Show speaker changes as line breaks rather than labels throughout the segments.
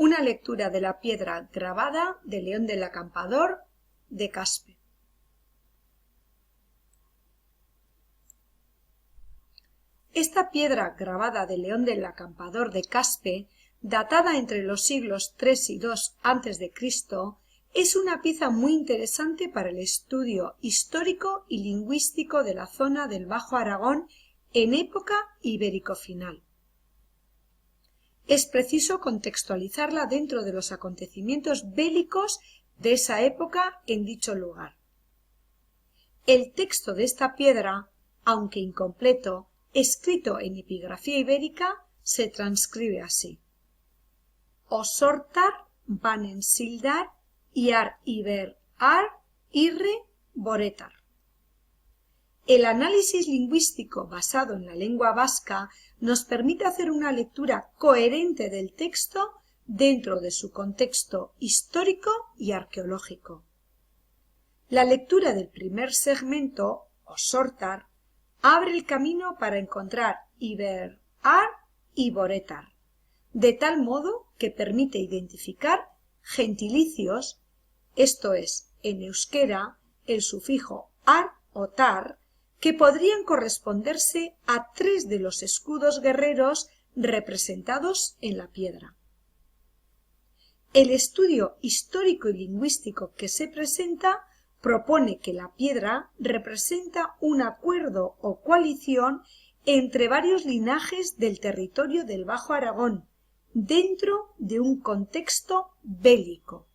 una lectura de la piedra grabada de León del Acampador de Caspe. Esta piedra grabada de León del Acampador de Caspe, datada entre los siglos III y II a.C., es una pieza muy interesante para el estudio histórico y lingüístico de la zona del Bajo Aragón en época ibérico-final. Es preciso contextualizarla dentro de los acontecimientos bélicos de esa época en dicho lugar. El texto de esta piedra, aunque incompleto, escrito en epigrafía ibérica, se transcribe así: Osortar, banen sildar, iar iber ar, irre, boretar. El análisis lingüístico basado en la lengua vasca nos permite hacer una lectura coherente del texto dentro de su contexto histórico y arqueológico. La lectura del primer segmento, Osortar, abre el camino para encontrar iber ar y boretar, de tal modo que permite identificar gentilicios, esto es, en euskera, el sufijo ar o tar, que podrían corresponderse a 3 de los escudos guerreros representados en la piedra. El estudio histórico y lingüístico que se presenta propone que la piedra representa un acuerdo o coalición entre varios linajes del territorio del Bajo Aragón, dentro de un contexto bélico.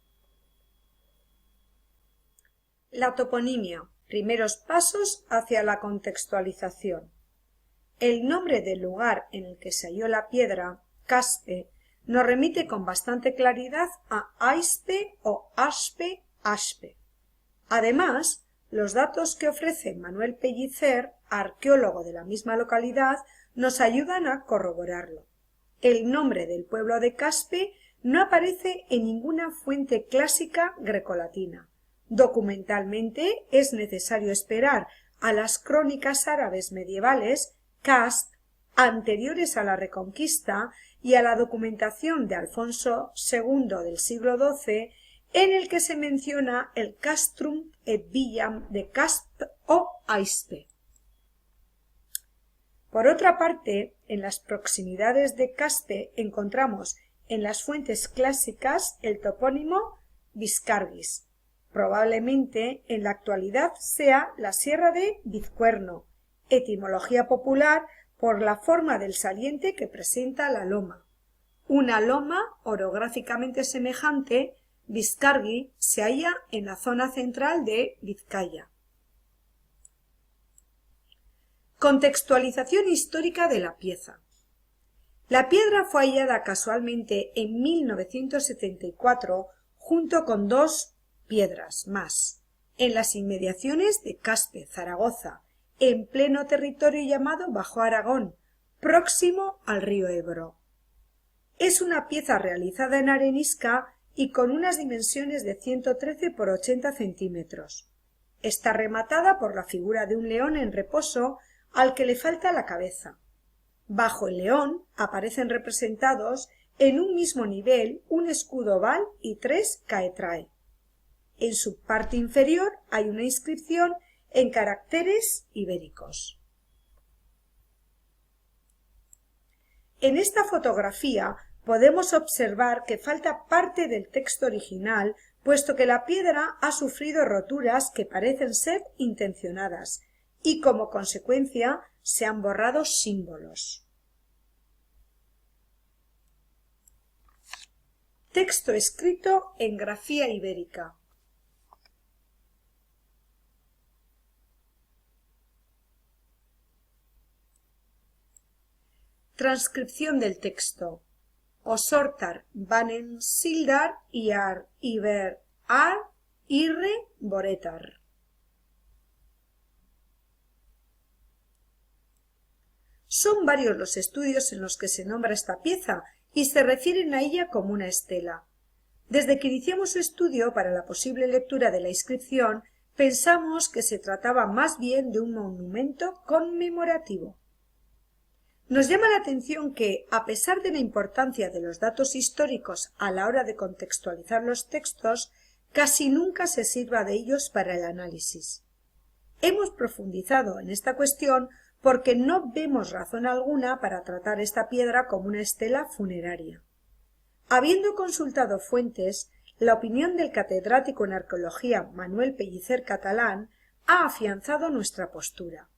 La toponimia. Primeros pasos hacia la contextualización. El nombre del lugar en el que se halló la piedra, Caspe, nos remite con bastante claridad a Aispe o Aspe, Aspe. Además, los datos que ofrece Manuel Pellicer, arqueólogo de la misma localidad, nos ayudan a corroborarlo. El nombre del pueblo de Caspe no aparece en ninguna fuente clásica grecolatina. Documentalmente es necesario esperar a las crónicas árabes medievales, Casp, anteriores a la Reconquista, y a la documentación de Alfonso II del siglo XII, en el que se menciona el castrum et villam de Casp o Aispe. Por otra parte, en las proximidades de Caspe encontramos en las fuentes clásicas el topónimo Vizcargis. Probablemente en la actualidad sea la Sierra de Vizcuerno, etimología popular por la forma del saliente que presenta la loma. Una loma orográficamente semejante, Vizcargi, se halla en la zona central de Vizcaya. Contextualización histórica de la pieza. La piedra fue hallada casualmente en 1974 junto con 2 piedras más, en las inmediaciones de Caspe, Zaragoza, en pleno territorio llamado Bajo Aragón, próximo al río Ebro. Es una pieza realizada en arenisca y con unas dimensiones de 113 por 80 centímetros. Está rematada por la figura de un león en reposo al que le falta la cabeza. Bajo el león aparecen representados en un mismo nivel un escudo oval y 3 caetrae. En su parte inferior hay una inscripción en caracteres ibéricos. En esta fotografía podemos observar que falta parte del texto original, puesto que la piedra ha sufrido roturas que parecen ser intencionadas y como consecuencia se han borrado símbolos. Texto escrito en grafía ibérica. Transcripción del texto. Osortar, banen sildar, iar, iber, ar, irre, boretar. Son varios los estudios en los que se nombra esta pieza y se refieren a ella como una estela. Desde que iniciamos su estudio para la posible lectura de la inscripción, pensamos que se trataba más bien de un monumento conmemorativo. Nos llama la atención que, a pesar de la importancia de los datos históricos a la hora de contextualizar los textos, casi nunca se sirva de ellos para el análisis. Hemos profundizado en esta cuestión porque no vemos razón alguna para tratar esta piedra como una estela funeraria. Habiendo consultado fuentes, la opinión del catedrático en arqueología Manuel Pellicer Catalán ha afianzado nuestra postura.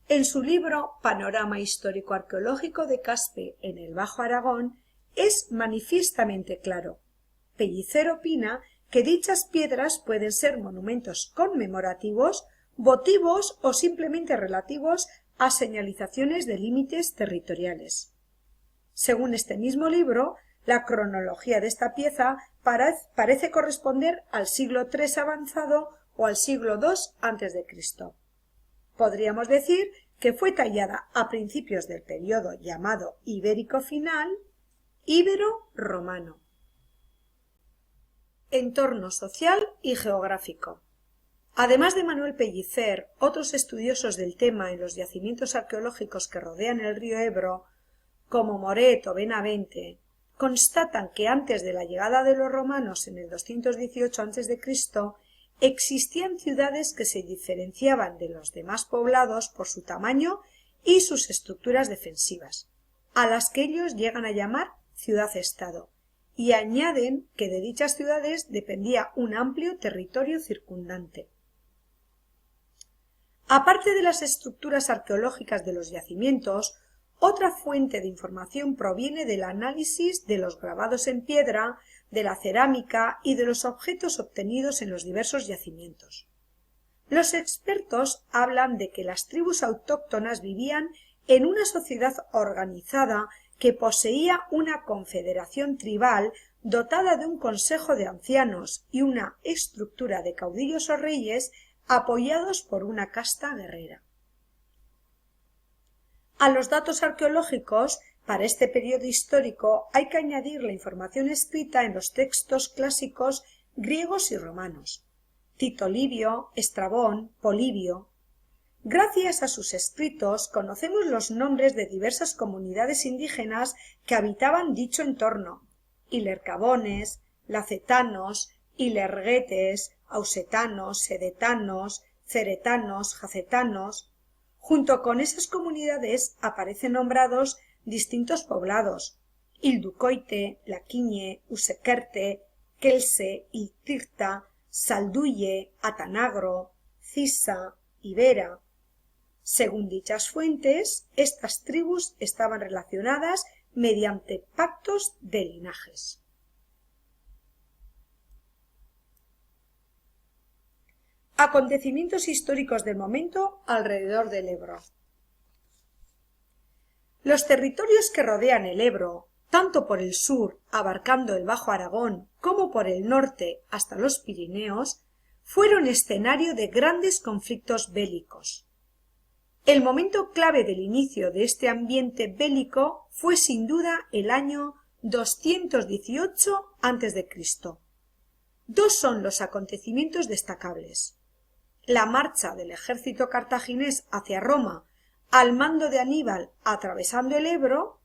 En su libro Panorama histórico-arqueológico de Caspe en el Bajo Aragón es manifiestamente claro. Pellicer opina que dichas piedras pueden ser monumentos conmemorativos, votivos o simplemente relativos a señalizaciones de límites territoriales. Según este mismo libro, la cronología de esta pieza parece corresponder al siglo III avanzado o al siglo II a.C. Podríamos decir que fue tallada a principios del periodo llamado ibérico final, íbero-romano. Entorno social y geográfico. Además de Manuel Pellicer, otros estudiosos del tema en los yacimientos arqueológicos que rodean el río Ebro, como Moret o Benavente, constatan que antes de la llegada de los romanos en el 218 a.C., existían ciudades que se diferenciaban de los demás poblados por su tamaño y sus estructuras defensivas, a las que ellos llegan a llamar ciudad-estado, y añaden que de dichas ciudades dependía un amplio territorio circundante. Aparte de las estructuras arqueológicas de los yacimientos, otra fuente de información proviene del análisis de los grabados en piedra, de la cerámica y de los objetos obtenidos en los diversos yacimientos. Los expertos hablan de que las tribus autóctonas vivían en una sociedad organizada que poseía una confederación tribal dotada de un consejo de ancianos y una estructura de caudillos o reyes apoyados por una casta guerrera. A los datos arqueológicos para este periodo histórico hay que añadir la información escrita en los textos clásicos griegos y romanos, Tito Livio, Estrabón, Polibio. Gracias a sus escritos conocemos los nombres de diversas comunidades indígenas que habitaban dicho entorno: ilercabones, lacetanos, ilerguetes, ausetanos, sedetanos, ceretanos, jacetanos. Junto con esas comunidades aparecen nombrados distintos poblados: Ilducoite, Laquiñe, Usequerte, Quelse, Iltirta, Salduye, Atanagro, Cisa, Ibera. Según dichas fuentes, estas tribus estaban relacionadas mediante pactos de linajes. Acontecimientos históricos del momento alrededor del Ebro. Los territorios que rodean el Ebro, tanto por el sur, abarcando el Bajo Aragón, como por el norte hasta los Pirineos, fueron escenario de grandes conflictos bélicos. El momento clave del inicio de este ambiente bélico fue sin duda el año 218 a.C. Dos son los acontecimientos destacables: la marcha del ejército cartaginés hacia Roma al mando de Aníbal atravesando el Ebro,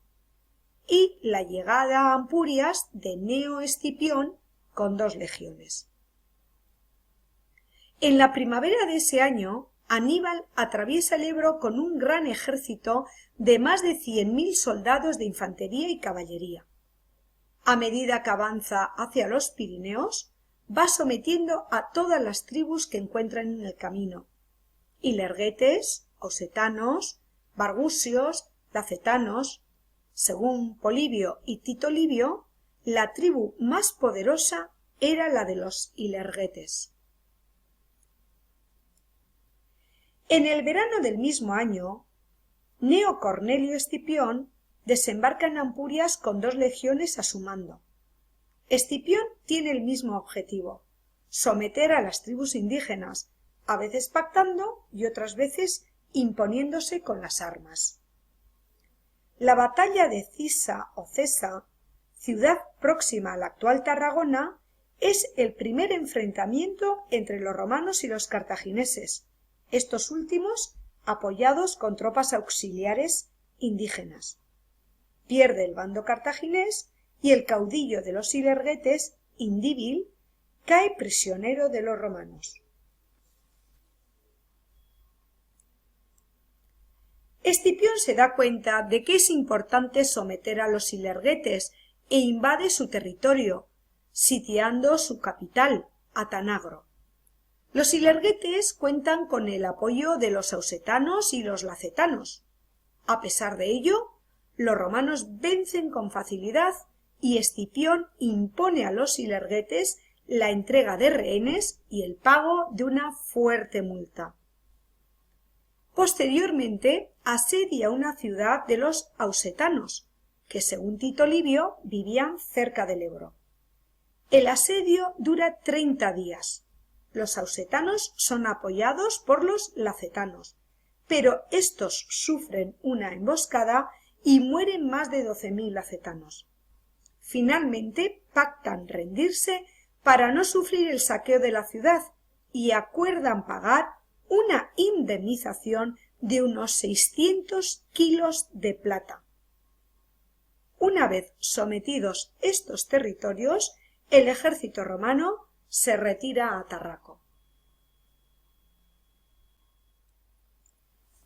y la llegada a Ampurias de Gneo Escipión con 2 legiones. En la primavera de ese año, Aníbal atraviesa el Ebro con un gran ejército de más de 100.000 soldados de infantería y caballería. A medida que avanza hacia los Pirineos, va sometiendo a todas las tribus que encuentran en el camino: ilerguetes, osetanos, bargusios, lacetanos. Según Polibio y Tito Livio, la tribu más poderosa era la de los ilerguetes. En el verano del mismo año, Gneo Cornelio Escipión desembarca en Ampurias con 2 legiones a su mando. Escipión tiene el mismo objetivo: someter a las tribus indígenas, a veces pactando y otras veces imponiéndose con las armas. La batalla de Cisa o Cesa, ciudad próxima a la actual Tarragona, es el primer enfrentamiento entre los romanos y los cartagineses, estos últimos apoyados con tropas auxiliares indígenas. Pierde el bando cartaginés y el caudillo de los ilergetes, Indíbil, cae prisionero de los romanos. Escipión se da cuenta de que es importante someter a los ilergetes e invade su territorio, sitiando su capital, Atanagro. Los ilergetes cuentan con el apoyo de los ausetanos y los lacetanos. A pesar de ello, los romanos vencen con facilidad y Escipión impone a los ilergetes la entrega de rehenes y el pago de una fuerte multa. Posteriormente asedia una ciudad de los ausetanos, que según Tito Livio vivían cerca del Ebro. El asedio dura 30 días. Los ausetanos son apoyados por los lacetanos, pero estos sufren una emboscada y mueren más de 12.000 lacetanos. Finalmente pactan rendirse para no sufrir el saqueo de la ciudad y acuerdan pagar una indemnización de unos 600 kilos de plata. Una vez sometidos estos territorios, el ejército romano se retira a Tarraco.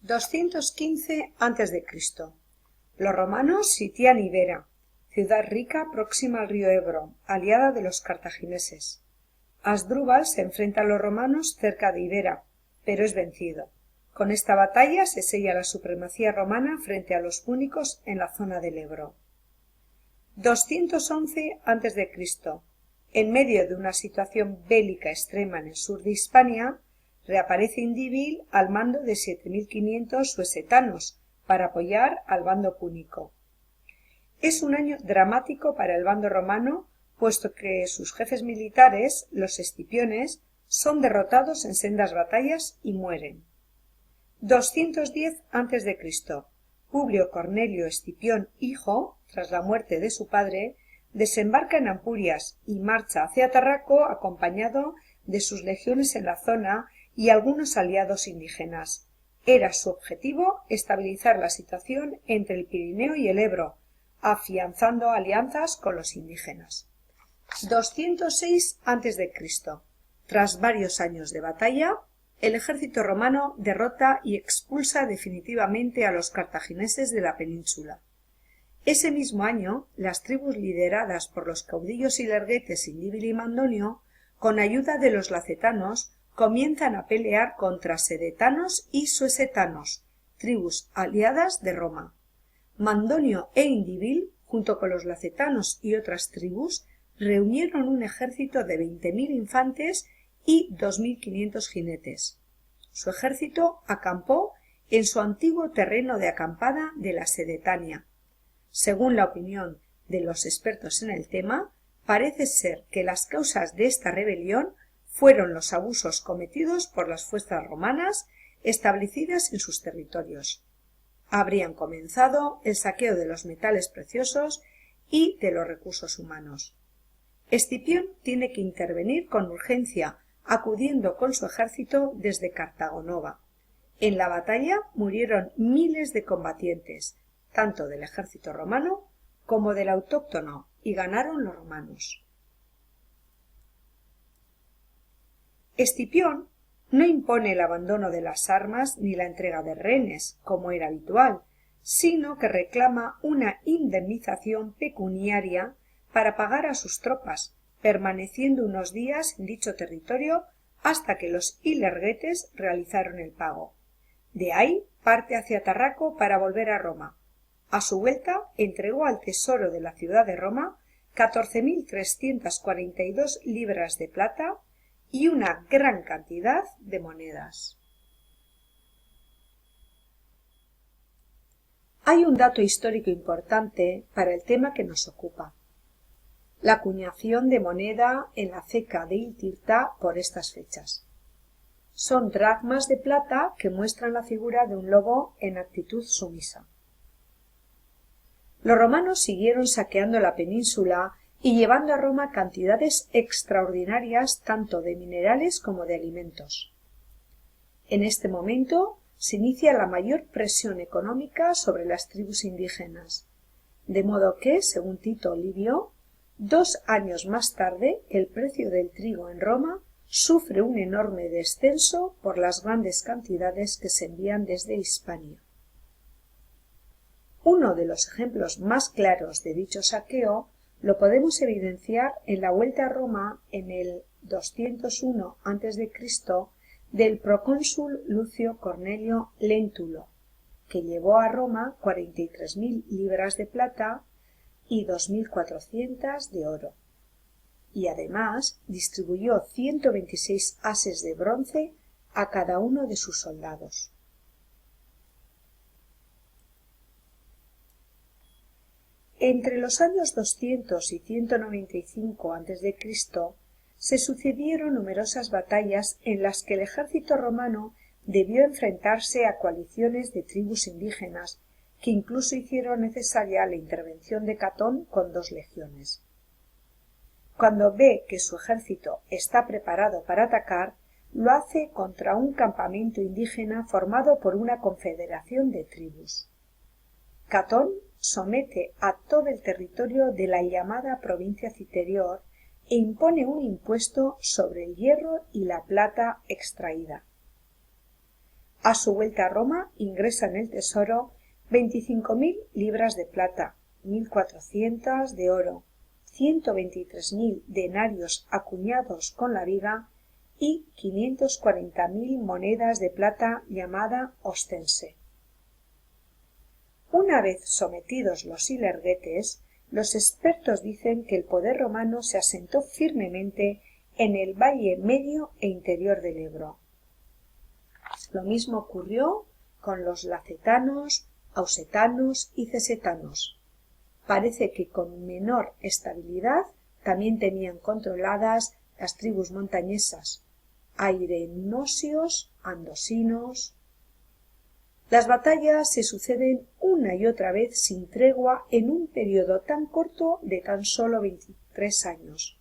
215 a.C. Los romanos sitian Ibera, ciudad rica próxima al río Ebro, aliada de los cartagineses. Asdrúbal se enfrenta a los romanos cerca de Ibera, pero es vencido. Con esta batalla se sella la supremacía romana frente a los púnicos en la zona del Ebro. 211 a.C. En medio de una situación bélica extrema en el sur de Hispania, reaparece Indíbil al mando de 7.500 suesetanos para apoyar al bando púnico. Es un año dramático para el bando romano, puesto que sus jefes militares, los escipiones, son derrotados en sendas batallas y mueren. 210 a.C. Publio Cornelio Escipión hijo, tras la muerte de su padre, desembarca en Ampurias y marcha hacia Tarraco acompañado de sus legiones en la zona y algunos aliados indígenas. Era su objetivo estabilizar la situación entre el Pirineo y el Ebro, afianzando alianzas con los indígenas. 206 a.C. Tras varios años de batalla, el ejército romano derrota y expulsa definitivamente a los cartagineses de la península. Ese mismo año, las tribus lideradas por los caudillos ilergetes Indíbil y Mandonio, con ayuda de los lacetanos, comienzan a pelear contra sedetanos y suesetanos, tribus aliadas de Roma. Mandonio e Indíbil, junto con los lacetanos y otras tribus, reunieron un ejército de 20.000 infantes y 2.500 jinetes. Su ejército acampó en su antiguo terreno de acampada de la Sedetania. Según la opinión de los expertos en el tema, parece ser que las causas de esta rebelión fueron los abusos cometidos por las fuerzas romanas establecidas en sus territorios. Habrían comenzado el saqueo de los metales preciosos y de los recursos humanos. Escipión tiene que intervenir con urgencia, acudiendo con su ejército desde Cartagonova. En la batalla murieron miles de combatientes, tanto del ejército romano como del autóctono, y ganaron los romanos. Escipión no impone el abandono de las armas ni la entrega de rehenes, como era habitual, sino que reclama una indemnización pecuniaria para pagar a sus tropas, permaneciendo unos días en dicho territorio hasta que los ilergetes realizaron el pago. De ahí parte hacia Tarraco para volver a Roma. A su vuelta entregó al tesoro de la ciudad de Roma 14.342 libras de plata y una gran cantidad de monedas. Hay un dato histórico importante para el tema que nos ocupa: la acuñación de moneda en la ceca de Iltirta por estas fechas. Son dracmas de plata que muestran la figura de un lobo en actitud sumisa. Los romanos siguieron saqueando la península y llevando a Roma cantidades extraordinarias tanto de minerales como de alimentos. En este momento, se inicia la mayor presión económica sobre las tribus indígenas, de modo que, según Tito Livio, 2 años más tarde el precio del trigo en Roma sufre un enorme descenso por las grandes cantidades que se envían desde Hispania. Uno de los ejemplos más claros de dicho saqueo lo podemos evidenciar en la vuelta a Roma en el 201 a.C. del procónsul Lucio Cornelio Léntulo, que llevó a Roma 43.000 libras de plata y 2.400 de oro, y además distribuyó 126 ases de bronce a cada uno de sus soldados. Entre los años 200 y 195 a.C. se sucedieron numerosas batallas en las que el ejército romano debió enfrentarse a coaliciones de tribus indígenas que incluso hicieron necesaria la intervención de Catón con 2 legiones. Cuando ve que su ejército está preparado para atacar, lo hace contra un campamento indígena formado por una confederación de tribus. Catón somete a todo el territorio de la llamada provincia Citerior e impone un impuesto sobre el hierro y la plata extraída. A su vuelta a Roma ingresa en el tesoro 25.000 libras de plata, 1.400 de oro, 123.000 denarios acuñados con la viga y 540.000 monedas de plata llamada ostense. Una vez sometidos los ilergetes, los expertos dicen que el poder romano se asentó firmemente en el valle medio e interior del Ebro. Lo mismo ocurrió con los lacetanos, ausetanos y cesetanos. Parece que con menor estabilidad también tenían controladas las tribus montañesas, airenosios, andosinos. Las batallas se suceden una y otra vez sin tregua en un periodo tan corto de tan solo 23 años.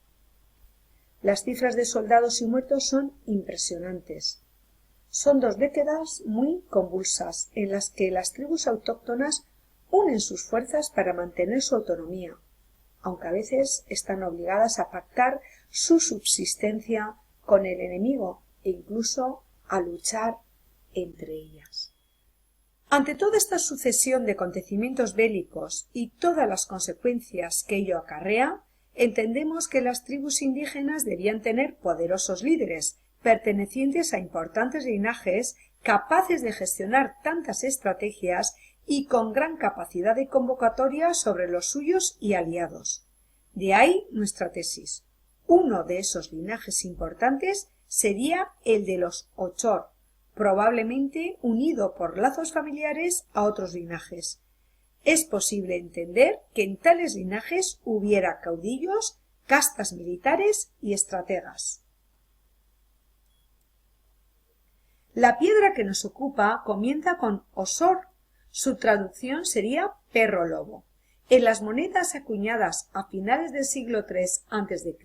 Las cifras de soldados y muertos son impresionantes. Son 2 décadas muy convulsas en las que las tribus autóctonas unen sus fuerzas para mantener su autonomía, aunque a veces están obligadas a pactar su subsistencia con el enemigo e incluso a luchar entre ellas. Ante toda esta sucesión de acontecimientos bélicos y todas las consecuencias que ello acarrea, entendemos que las tribus indígenas debían tener poderosos líderes, pertenecientes a importantes linajes, capaces de gestionar tantas estrategias y con gran capacidad de convocatoria sobre los suyos y aliados. De ahí nuestra tesis. Uno de esos linajes importantes sería el de los Ochor, probablemente unido por lazos familiares a otros linajes. Es posible entender que en tales linajes hubiera caudillos, castas militares y estrategas. La piedra que nos ocupa comienza con Osor. Su traducción sería perro lobo. En las monedas acuñadas a finales del siglo III a.C.,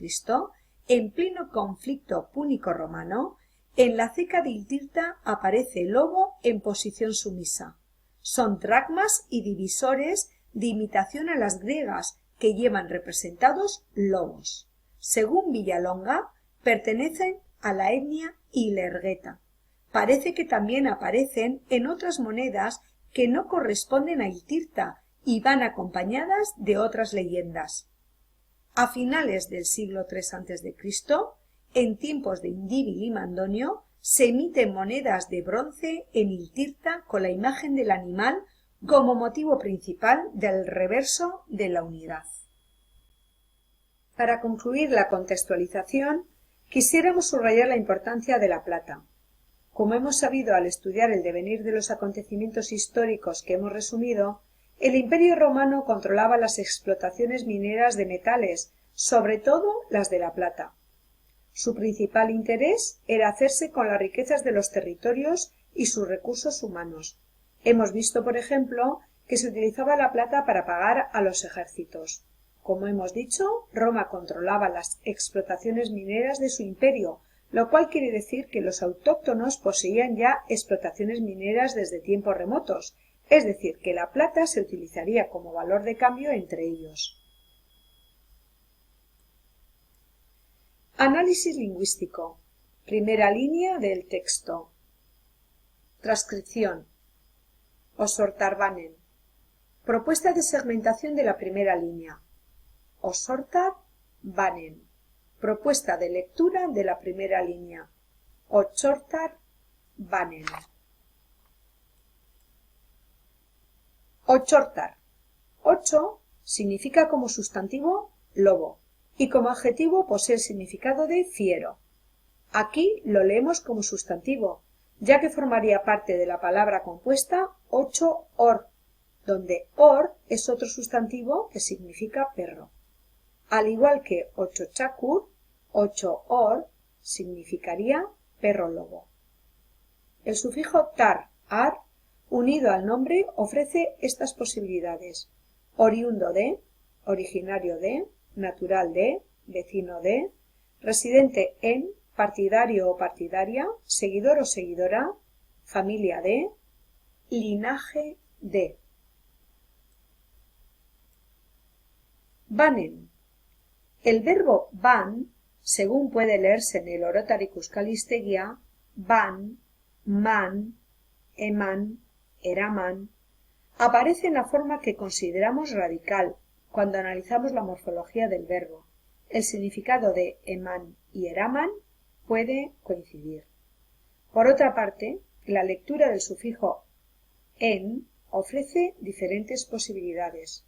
en pleno conflicto púnico-romano, en la ceca de Iltirta aparece el lobo en posición sumisa. Son dracmas y divisores de imitación a las griegas que llevan representados lobos. Según Villalonga, pertenecen a la etnia ilergeta. Parece que también aparecen en otras monedas que no corresponden a Iltirta y van acompañadas de otras leyendas. A finales del siglo III a.C., en tiempos de Indíbil y Mandonio, se emiten monedas de bronce en Iltirta con la imagen del animal como motivo principal del reverso de la unidad. Para concluir la contextualización, quisiéramos subrayar la importancia de la plata. Como hemos sabido al estudiar el devenir de los acontecimientos históricos que hemos resumido, el Imperio romano controlaba las explotaciones mineras de metales, sobre todo las de la plata. Su principal interés era hacerse con las riquezas de los territorios y sus recursos humanos. Hemos visto, por ejemplo, que se utilizaba la plata para pagar a los ejércitos. Como hemos dicho, Roma controlaba las explotaciones mineras de su imperio, lo cual quiere decir que los autóctonos poseían ya explotaciones mineras desde tiempos remotos, es decir, que la plata se utilizaría como valor de cambio entre ellos. Análisis lingüístico. Primera línea del texto. Transcripción. Osortarbanen. Propuesta de segmentación de la primera línea. Osortarbanen. Propuesta de lectura de la primera línea. Ochortarbanen. Ochortar. Ocho significa como sustantivo lobo y como adjetivo posee el significado de fiero. Aquí lo leemos como sustantivo, ya que formaría parte de la palabra compuesta ocho-or, donde or es otro sustantivo que significa perro. Al igual que ochochakur, ocho-or significaría perro lobo. El sufijo tar, ar, unido al nombre, ofrece estas posibilidades: oriundo de, originario de, natural de, vecino de, residente en, partidario o partidaria, seguidor o seguidora, familia de, linaje de. Banen. El verbo ban, según puede leerse en el Orotaricus Calistegia, ban, man, eman, eraman, aparece en la forma que consideramos radical cuando analizamos la morfología del verbo. El significado de eman y eraman puede coincidir. Por otra parte, la lectura del sufijo en ofrece diferentes posibilidades.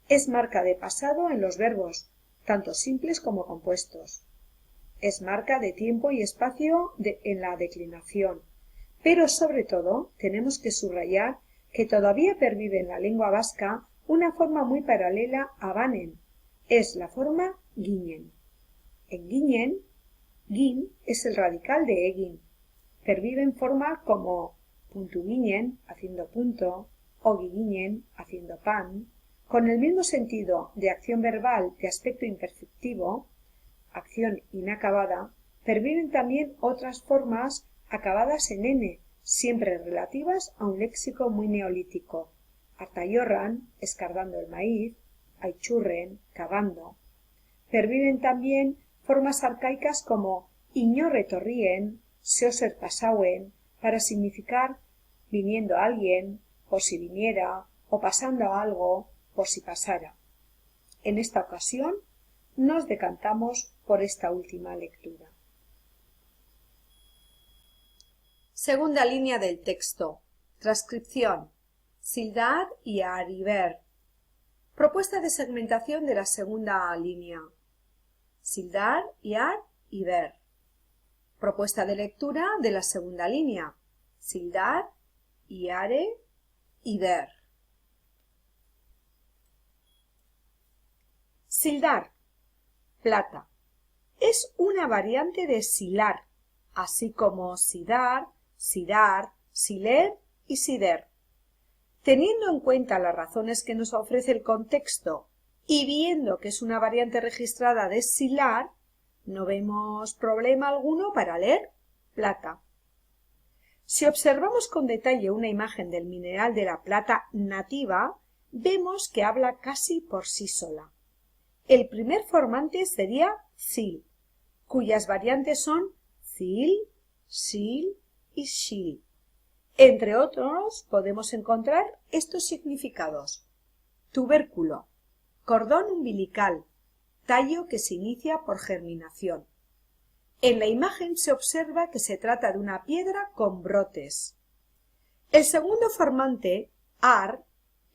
Es marca de pasado en los verbos, tanto simples como compuestos. Es marca de tiempo y espacio en la declinación. Pero sobre todo tenemos que subrayar que todavía pervive en la lengua vasca una forma muy paralela a banen. Es la forma ginen. En ginen, gin es el radical de egin. Pervive en forma como puntu ginen, haciendo punto, ogi ginen, haciendo pan, con el mismo sentido de acción verbal de aspecto imperfectivo, acción inacabada. Perviven también otras formas acabadas en n, siempre relativas a un léxico muy neolítico: artayorran, escardando el maíz, aichurren, cavando. Perviven también formas arcaicas como iñorretorrien, seoser pasauen, para significar viniendo alguien, por si viniera, o pasando algo, por si pasara. En esta ocasión nos decantamos por esta última lectura. Segunda línea del texto. Transcripción. Sildar y Ariver. Propuesta de segmentación de la segunda línea. Sildar, Iar y Ver. Propuesta de lectura de la segunda línea. Sildar, Iare y Ver. Sildar, plata. Es una variante de silar, así como sidar, sidar, siler y sider. Teniendo en cuenta las razones que nos ofrece el contexto y viendo que es una variante registrada de silar, no vemos problema alguno para leer plata. Si observamos con detalle una imagen del mineral de la plata nativa, vemos que habla casi por sí sola. El primer formante sería sil, cuyas variantes son cil, sil y shil. Entre otros podemos encontrar estos significados: tubérculo, cordón umbilical, tallo que se inicia por germinación. En la imagen se observa que se trata de una piedra con brotes. El segundo formante, ar,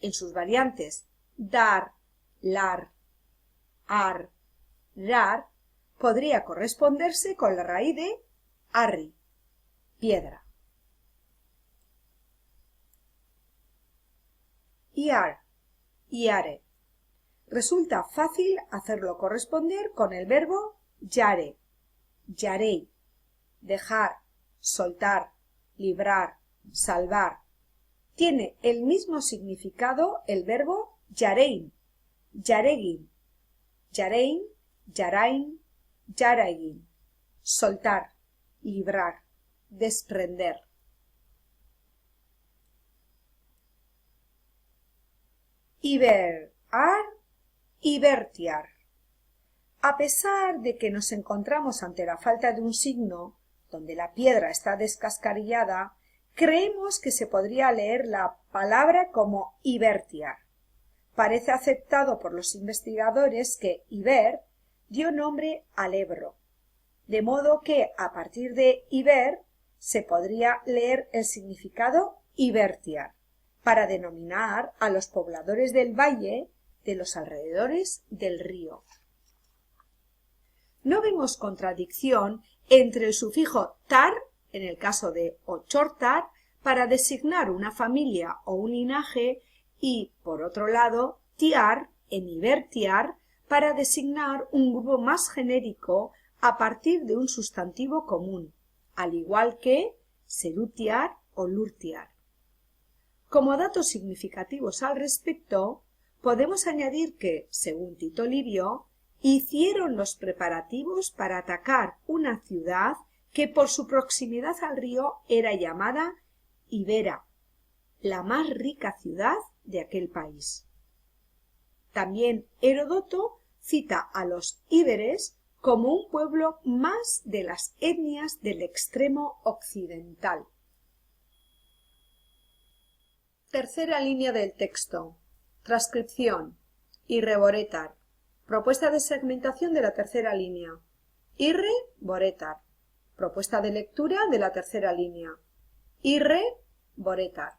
en sus variantes dar, lar, ar, rar, podría corresponderse con la raíz de arri, piedra. Iar, iare. Resulta fácil hacerlo corresponder con el verbo yare, yarei, dejar, soltar, librar, salvar. Tiene el mismo significado el verbo yarein, yaregin, yarein, yarain, yaraigin. soltar, librar, desprender. Iberar, ibertiar. A pesar de que nos encontramos ante la falta de un signo, donde la piedra está descascarillada, creemos que se podría leer la palabra como ibertiar. Parece aceptado por los investigadores que Iber dio nombre al Ebro, de modo que a partir de Iber se podría leer el significado ibertiar, para denominar a los pobladores del valle de los alrededores del río. No vemos contradicción entre el sufijo tar, en el caso de ochortar, para designar una familia o un linaje, y, por otro lado, tiar, en ibertiar, para designar un grupo más genérico a partir de un sustantivo común, al igual que serutiar o lurtiar. Como datos significativos al respecto, podemos añadir que, según Tito Livio, hicieron los preparativos para atacar una ciudad que por su proximidad al río era llamada Ibera, la más rica ciudad de aquel país. También Heródoto cita a los íberes como un pueblo más de las etnias del extremo occidental. Tercera línea del texto. Transcripción. Irreboretar. Propuesta de segmentación de la tercera línea. Irreboretar. Propuesta de lectura de la tercera línea. Irreboretar.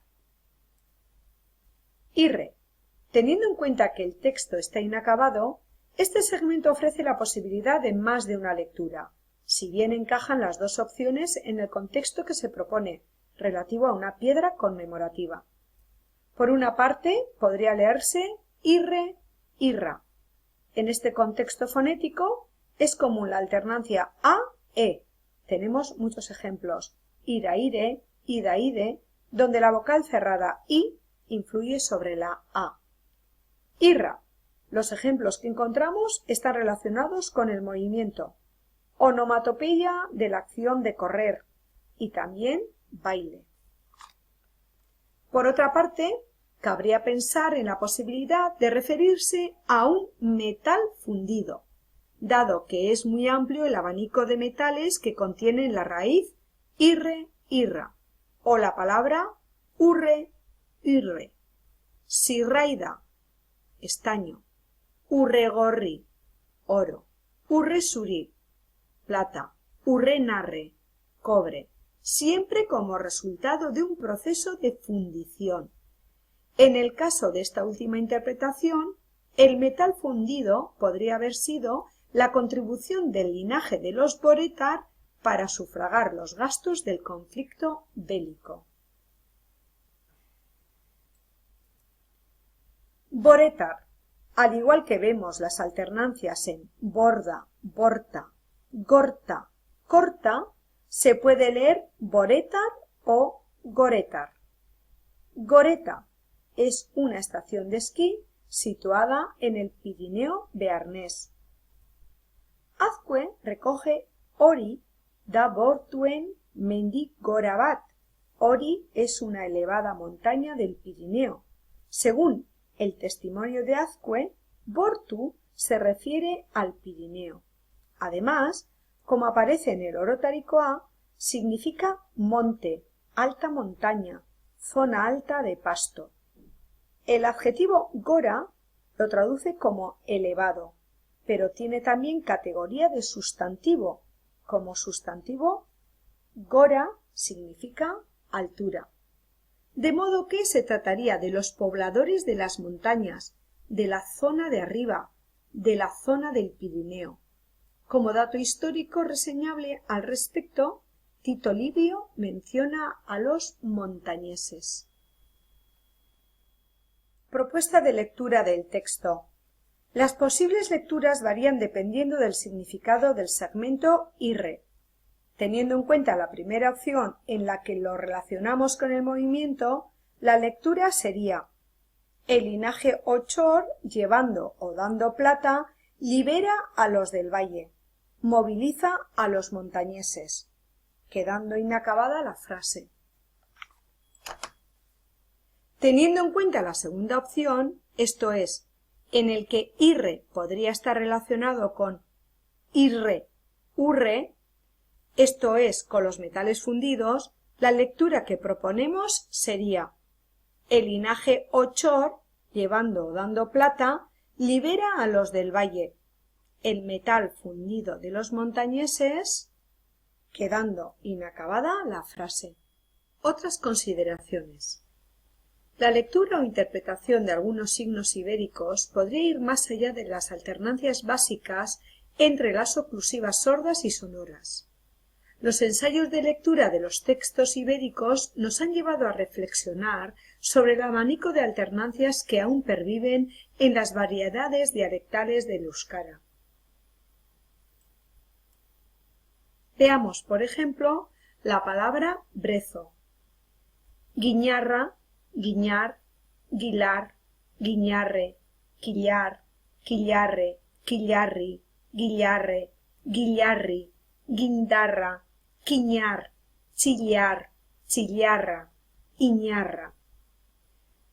Irre. Teniendo en cuenta que el texto está inacabado, este segmento ofrece la posibilidad de más de una lectura, si bien encajan las dos opciones en el contexto que se propone, relativo a una piedra conmemorativa. Por una parte, podría leerse irre, irra. En este contexto fonético es común la alternancia a-e. Tenemos muchos ejemplos: ira, ire, ida, ide, donde la vocal cerrada i influye sobre la a. Irra. Los ejemplos que encontramos están relacionados con el movimiento, onomatopeya de la acción de correr y también baile. Por otra parte, cabría pensar en la posibilidad de referirse a un metal fundido, dado que es muy amplio el abanico de metales que contienen la raíz irre, irra, o la palabra urre, irre, sirraida, estaño, urregorri, oro, urresuri, plata, urrenarre, cobre, siempre como resultado de un proceso de fundición. En el caso de esta última interpretación, el metal fundido podría haber sido la contribución del linaje de los Boretar para sufragar los gastos del conflicto bélico. Boretar. Al igual que vemos las alternancias en borda, borta, gorta, corta, se puede leer boretar o goretar. Goreta es una estación de esquí situada en el Pirineo bearnés. Azkue recoge Hori da Bortuen mendi Gorabat. Hori es una elevada montaña del Pirineo. Según el testimonio de Azkue, Bortu se refiere al Pirineo. Además, como aparece en el Orotaricoa, significa monte, alta montaña, zona alta de pasto. El adjetivo Gora lo traduce como elevado, pero tiene también categoría de sustantivo. Como sustantivo, Gora significa altura. De modo que se trataría de los pobladores de las montañas, de la zona de arriba, de la zona del Pirineo. Como dato histórico reseñable al respecto, Tito Livio menciona a los montañeses. Propuesta de lectura del texto. Las posibles lecturas varían dependiendo del significado del segmento irre. Teniendo en cuenta la primera opción en la que lo relacionamos con el movimiento, la lectura sería: el linaje Ochor, llevando o dando plata, libera a los del valle. moviliza a los montañeses, quedando inacabada la frase. Teniendo en cuenta la segunda opción, esto es, en el que irre podría estar relacionado con irre, urre, esto es, con los metales fundidos, la lectura que proponemos sería: el linaje Ochor, llevando o dando plata, libera a los del valle. El metal fundido de los montañeses, quedando inacabada la frase. Otras consideraciones. La lectura o interpretación de algunos signos ibéricos podría ir más allá de las alternancias básicas entre las oclusivas sordas y sonoras. Los ensayos de lectura de los textos ibéricos nos han llevado a reflexionar sobre el abanico de alternancias que aún perviven en las variedades dialectales del euskara. Veamos, por ejemplo, la palabra brezo: guiñarra, guiñar, guilar, guiñarre, quillar, quillarre, quillarri, guillarre, guillarri, guindarra, quiñar, chillar, chillarra, iñarra.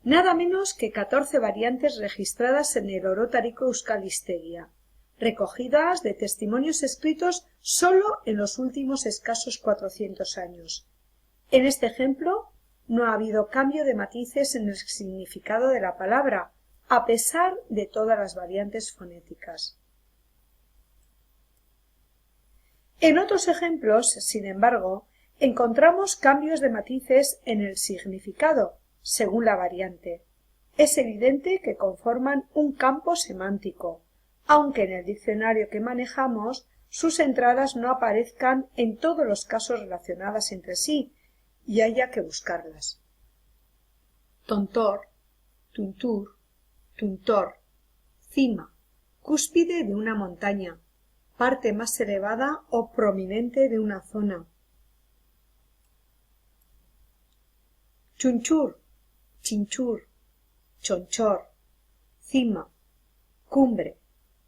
Nada menos que 14 variantes registradas en el Orotariko Euskalhistegia, recogidas de testimonios escritos sólo en los últimos escasos 400 años. En este ejemplo no ha habido cambio de matices en el significado de la palabra, a pesar de todas las variantes fonéticas. En otros ejemplos, sin embargo, encontramos cambios de matices en el significado, según la variante. Es evidente que conforman un campo semántico, aunque en el diccionario que manejamos sus entradas no aparezcan en todos los casos relacionadas entre sí, y haya que buscarlas. Tontor, tuntur, tuntor, cima, cúspide de una montaña, parte más elevada o prominente de una zona. Chunchur, chinchur, chonchor, cima, cumbre,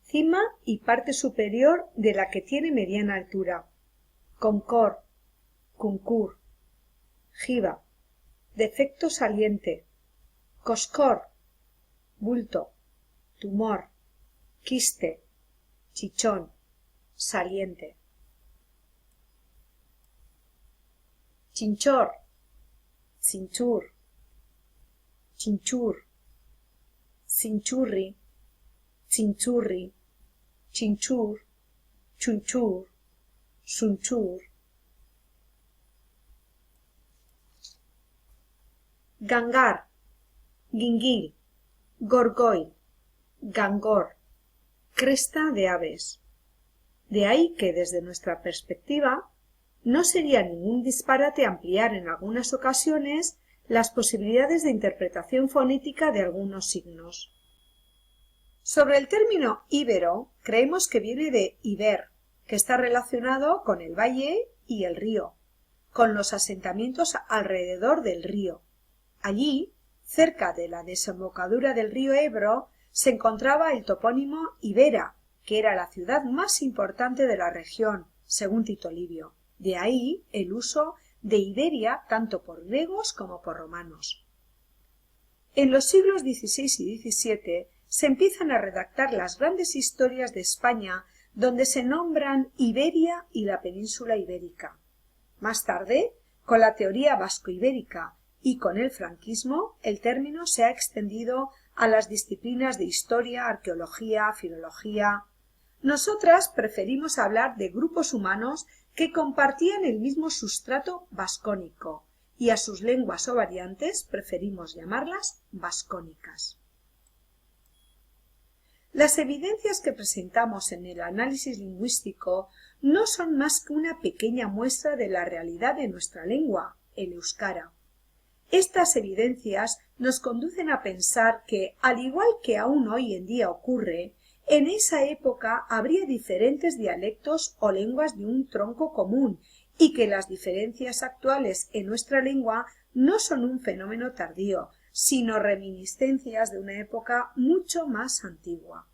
cima y parte superior de la que tiene mediana altura. Concor, cuncur, jiba, defecto saliente. Coscor, bulto, tumor, quiste, chichón, saliente. Chinchor, cinchur, chinchur, cinchurri, chinchurri, chinchur, chunchur, sunchur. Gangar, guinguil, gorgoil, gangor, cresta de aves. De ahí que, desde nuestra perspectiva, no sería ningún disparate ampliar en algunas ocasiones las posibilidades de interpretación fonética de algunos signos. Sobre el término íbero, creemos que viene de iber, que está relacionado con el valle y el río, con los asentamientos alrededor del río. Allí, cerca de la desembocadura del río Ebro, se encontraba el topónimo Ibera, que era la ciudad más importante de la región, según Tito Livio. De ahí el uso de Iberia tanto por griegos como por romanos. En los siglos XVI y XVII se empiezan a redactar las grandes historias de España, donde se nombran Iberia y la península ibérica. Más tarde, con la teoría vasco-ibérica y con el franquismo, el término se ha extendido a las disciplinas de historia, arqueología, filología. Nosotras preferimos hablar de grupos humanos que compartían el mismo sustrato vascónico, y a sus lenguas o variantes preferimos llamarlas vascónicas. Las evidencias que presentamos en el análisis lingüístico no son más que una pequeña muestra de la realidad de nuestra lengua, el euskara. Estas evidencias nos conducen a pensar que, al igual que aún hoy en día ocurre, en esa época habría diferentes dialectos o lenguas de un tronco común y que las diferencias actuales en nuestra lengua no son un fenómeno tardío, sino reminiscencias de una época mucho más antigua.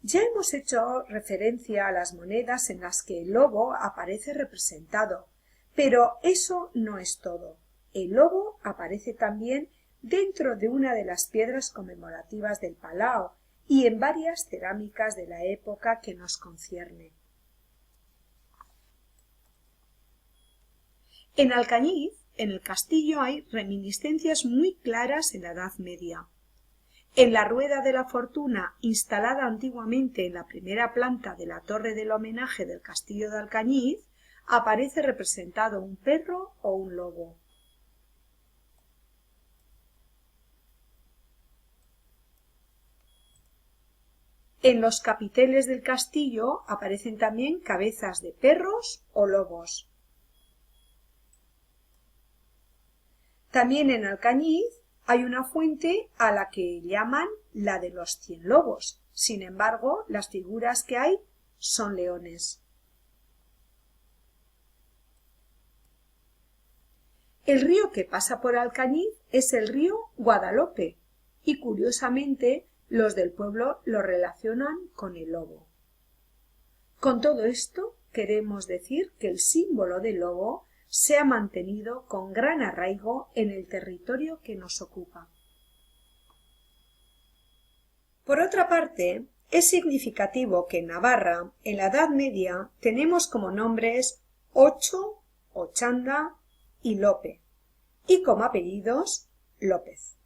Ya hemos hecho referencia a las monedas en las que el lobo aparece representado, pero eso no es todo. El lobo aparece también dentro de una de las piedras conmemorativas del Palau y en varias cerámicas de la época que nos concierne. En Alcañiz, en el castillo, hay reminiscencias muy claras en la Edad Media. En la Rueda de la Fortuna, instalada antiguamente en la primera planta de la torre del homenaje del castillo de Alcañiz, aparece representado un perro o un lobo. En los capiteles del castillo aparecen también cabezas de perros o lobos. También en Alcañiz hay una fuente a la que llaman la de los 100 lobos. Sin embargo, las figuras que hay son leones. El río que pasa por Alcañiz es el río Guadalope y, curiosamente, los del pueblo lo relacionan con el lobo. Con todo esto, queremos decir que el símbolo del lobo se ha mantenido con gran arraigo en el territorio que nos ocupa. Por otra parte, es significativo que en Navarra, en la Edad Media, tenemos como nombres Ocho, Ochanda y Lope, y como apellidos López.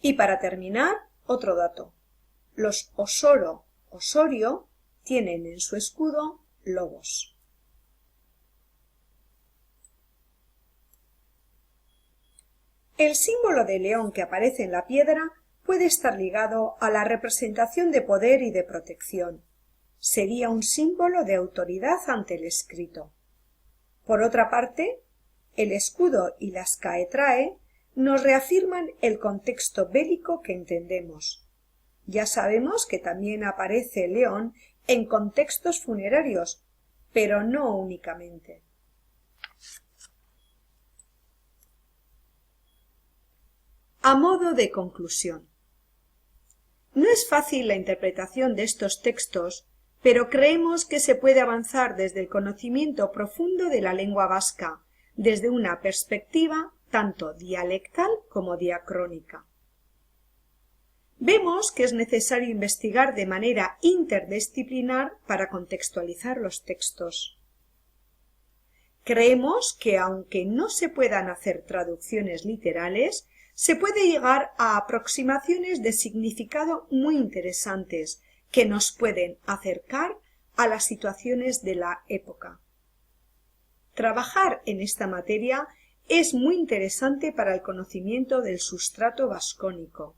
Y para terminar, otro dato. Los Osoro, Osorio, tienen en su escudo lobos. El símbolo de león que aparece en la piedra puede estar ligado a la representación de poder y de protección. Sería un símbolo de autoridad ante el escrito. Por otra parte, el escudo y las caetrae nos reafirman el contexto bélico que entendemos. Ya sabemos que también aparece el león en contextos funerarios, pero no únicamente. A modo de conclusión. No es fácil la interpretación de estos textos, pero creemos que se puede avanzar desde el conocimiento profundo de la lengua vasca, desde una perspectiva tanto dialectal como diacrónica. Vemos que es necesario investigar de manera interdisciplinar para contextualizar los textos. Creemos que, aunque no se puedan hacer traducciones literales, se puede llegar a aproximaciones de significado muy interesantes que nos pueden acercar a las situaciones de la época. Trabajar en esta materia es muy interesante para el conocimiento del sustrato vascónico.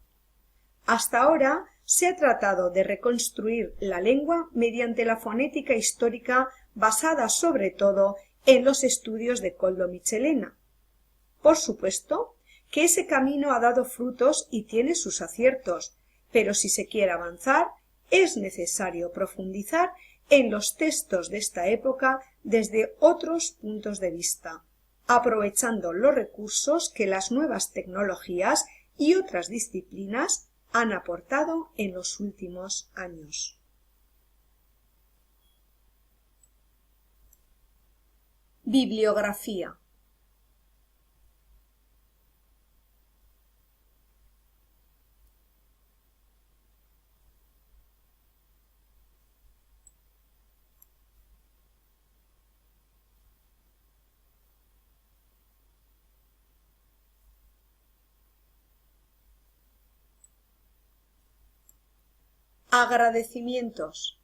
Hasta ahora se ha tratado de reconstruir la lengua mediante la fonética histórica basada sobre todo en los estudios de Koldo Michelena. Por supuesto que ese camino ha dado frutos y tiene sus aciertos, pero si se quiere avanzar es necesario profundizar en los textos de esta época desde otros puntos de vista, aprovechando los recursos que las nuevas tecnologías y otras disciplinas han aportado en los últimos años. Bibliografía. Agradecimientos.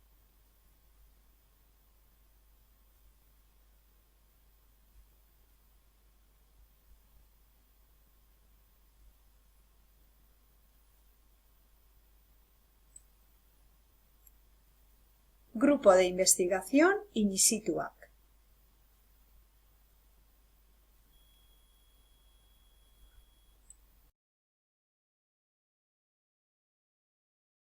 Grupo de investigación In Situa.